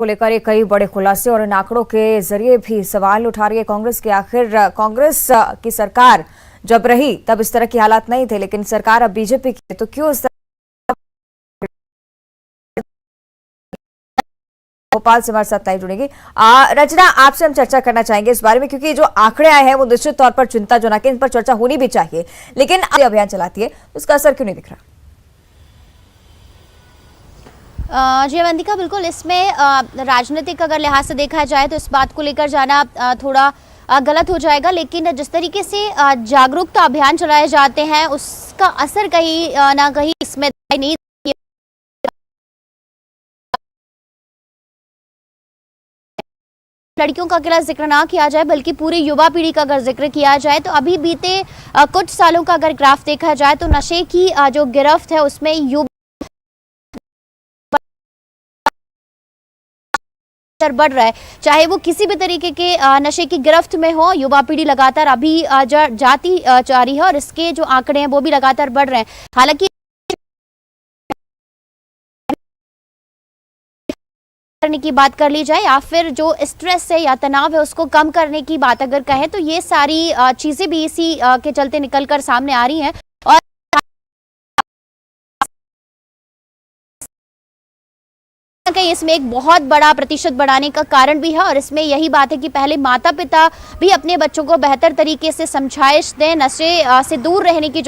को लेकर कई बड़े खुलासे और इन आंकड़ों के जरिए भी सवाल उठा रही है कांग्रेस की। आखिर कांग्रेस की सरकार जब रही तब इस तरह के हालात नहीं थे, लेकिन सरकार अब बीजेपी की, तो क्यों इस तरह? भोपाल से हमारे साथ लाइव जुड़ेगी रचना, आपसे हम चर्चा करना चाहेंगे इस बारे में, क्योंकि जो आंकड़े आए हैं वो निश्चित तौर पर चिंताजनक है, इन पर चर्चा होनी भी चाहिए, लेकिन अभियान चलाती है तो उसका असर क्यों नहीं दिख रहा? जी वंदिका, बिल्कुल इसमें राजनीतिक अगर लिहाज से देखा जाए तो इस बात को लेकर जाना थोड़ा गलत हो जाएगा, लेकिन जिस तरीके से जागरूकता अभियान चलाए जाते हैं उसका असर कहीं ना कहीं इसमें नहीं। लड़कियों का अकेला जिक्र ना किया जाए बल्कि पूरी युवा पीढ़ी का अगर जिक्र किया जाए तो अभी बीते कुछ सालों का अगर ग्राफ देखा जाए तो नशे की जो गिरफ्त है उसमें युवा बढ़ रहा है, चाहे वो किसी भी तरीके के नशे की गिरफ्त में हो। युवा पीढ़ी लगातार अभी जाती जा रही है और इसके जो आंकड़े हैं वो भी लगातार बढ़ रहे हैं। हालांकि करने की बात कर ली जाए या फिर जो स्ट्रेस है या तनाव है उसको कम करने की बात अगर कहें तो ये सारी चीजें भी इसी के चलते निकलकर सामने आ रही हैं। और कहीं इसमें एक बहुत बड़ा प्रतिशत बढ़ाने का कारण भी है और इसमें यही बात है कि पहले माता पिता भी अपने बच्चों को बेहतर तरीके से समझाइश दें, नशे से दूर रहने की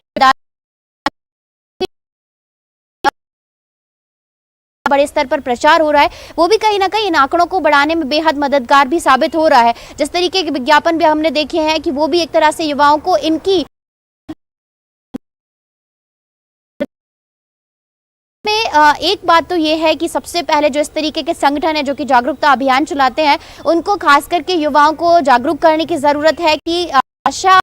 बड़े स्तर पर प्रचार हो रहा है वो भी कहीं ना कहीं इन आंकड़ों को बढ़ाने में बेहद मददगार भी साबित हो रहा है। जिस तरीके के विज्ञापन भी हमने देखे हैं कि वो भी एक तरह से युवाओं को इनकी में एक बात तो ये है कि सबसे पहले जो इस तरीके के संगठन है जो कि जागरूकता अभियान चलाते हैं उनको खास करके युवाओं को जागरूक करने की जरूरत है कि आशा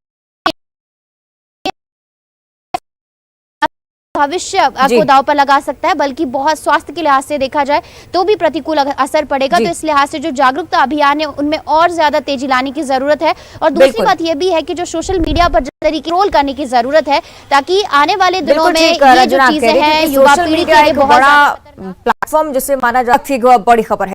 भविष्य को दांव पर लगा सकता है, बल्कि बहुत स्वास्थ्य के लिहाज से देखा जाए तो भी प्रतिकूल असर पड़ेगा। तो इस लिहाज से जो जागरूकता अभियान है उनमें और ज्यादा तेजी लाने की जरूरत है। और दूसरी बात यह भी है कि जो सोशल मीडिया पर जिस तरीके रोल करने की जरूरत है ताकि आने वाले दिनों में ये जो चीजें हैं युवा पीढ़ी के लिए बहुत बड़ा प्लेटफॉर्म जिसे माना जाती है, बड़ी खबर है।